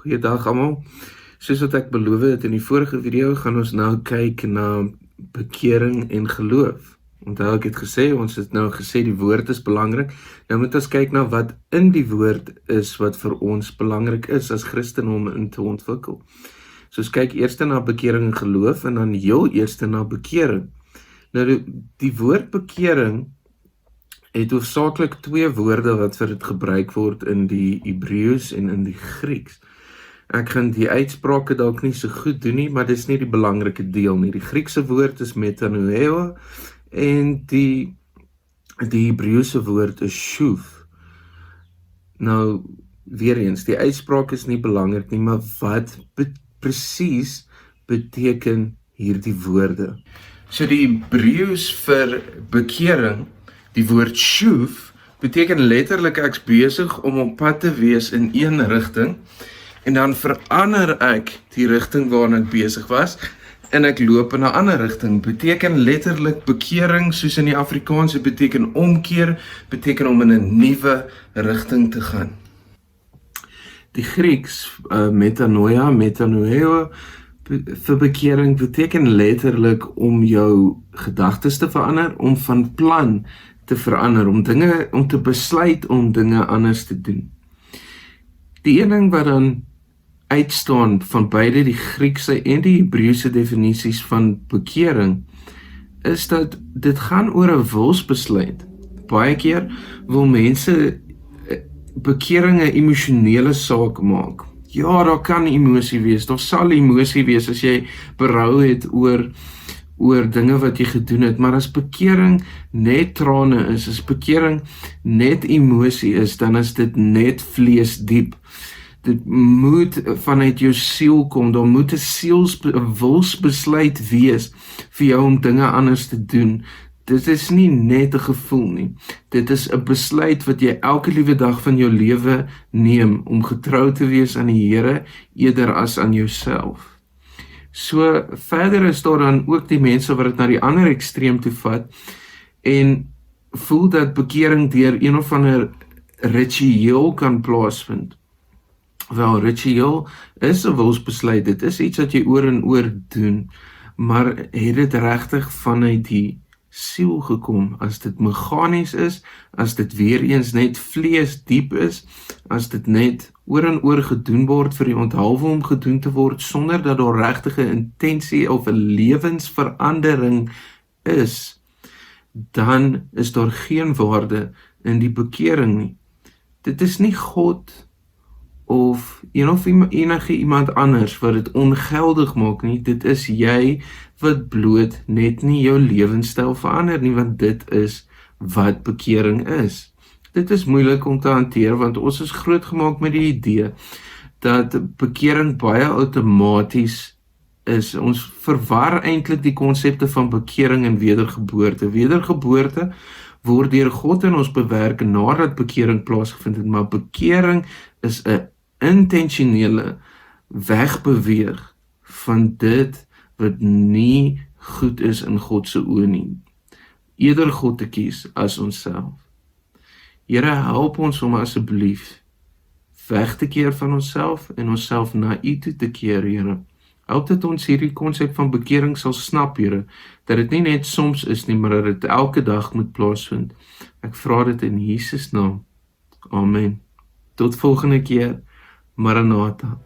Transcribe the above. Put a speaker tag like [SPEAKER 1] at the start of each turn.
[SPEAKER 1] Goeiedag almal. Soos wat ek beloof het in die vorige video, gaan ons nou kyk na bekering en geloof. Onthou ek het gesê, ons het nou gesê die woord is belangrik. Nou moet ons kyk na wat in die woord is wat vir ons belangrik is as Christen om in te ontwikkel. So ons kyk eers na bekering en geloof en dan heel eers na bekering. Nou die woord bekering het hoofsaaklik twee woorde wat vir dit gebruik word in die Hebreëus en in die Grieks. Ek gaan die uitsprake dalk nie so goed doen nie, maar dis nie die belangrike deel nie. Die Griekse woord is metanoeo en die Hebreëse woord is shuv. Nou, weer eens, die uitspraak is nie belangrik nie, maar wat presies beteken hierdie woorde? So die Hebreëus vir bekering, die woord shuv, beteken letterlik ek's besig om op pad te wees in een rigting, en dan verander ek die rigting waarin ek besig was, en ek loop in 'n ander rigting. Beteken letterlik bekering, soos in die Afrikaanse beteken omkeer, beteken om in 'n nuwe rigting te gaan. Die Grieks, metanoeo, vir bekering beteken letterlik om jou gedagtes te verander, om van plan te verander, om te besluit om dinge anders te doen. Die een ding wat dan uitstaan van beide die Griekse en die Hebreëse definisies van bekering, is dat dit gaan oor 'n wilsbesluit. Baie keer wil mense bekering 'n emosionele saak maak. Ja, daar kan emosie wees, daar sal emosie wees as jy berou het oor dinge wat jy gedoen het, maar as bekering net trane is, as bekering net emosie is, dan is dit net vleesdiep. Dit moet vanuit jou siel kom, daar moet 'n wilsbesluit wees vir jou om dinge anders te doen. Dit is nie net 'n gevoel nie, dit is 'n besluit wat jy elke liewe dag van jou lewe neem, om getrou te wees aan die Here, eerder as aan jouself. So verder is daar dan ook die mense wat dit na die ander ekstreem toe vat en voel dat bekering deur een of ander ritueel kan plaasvind. Wel, ritueel is 'n wilsbesluit, dit is iets wat jy oor en oor doen, maar het dit regtig vanuit die siel gekom? As dit meganies is, as dit weer eens net vleesdiep is, as dit net oor en oor gedoen word vir die onthaalwe om gedoen te word, sonder dat daar regtige intensie of 'n lewensverandering is, dan is daar geen waarde in die bekering nie. Dit is nie God of enige iemand anders wat dit ongeldig maak nie, dit is jy wat bloot net nie jou lewenstyl verander nie, want dit is wat bekering is. Dit is moeilik om te hanteer, want ons is grootgemaak met die idee dat bekering baie outomaties is. Ons verwar eintlik die konsepte van bekering en wedergeboorte. Wedergeboorte word deur God in ons bewerk nadat bekering plaasgevind het, maar bekering is 'n intentionele wegbeweeg van dit wat nie goed is in God se oë nie. Eerder God te kies as onsself. Here, help ons om asseblief weg te keer van onsself en onsself na U toe te keer, Here. Help dat ons hierdie konsep van bekering sal snap, Here, dat dit nie net soms is nie, maar dat dit elke dag moet plaasvind. Ek vra dit in Jesus naam. Amen. Tot volgende keer. Maranatha.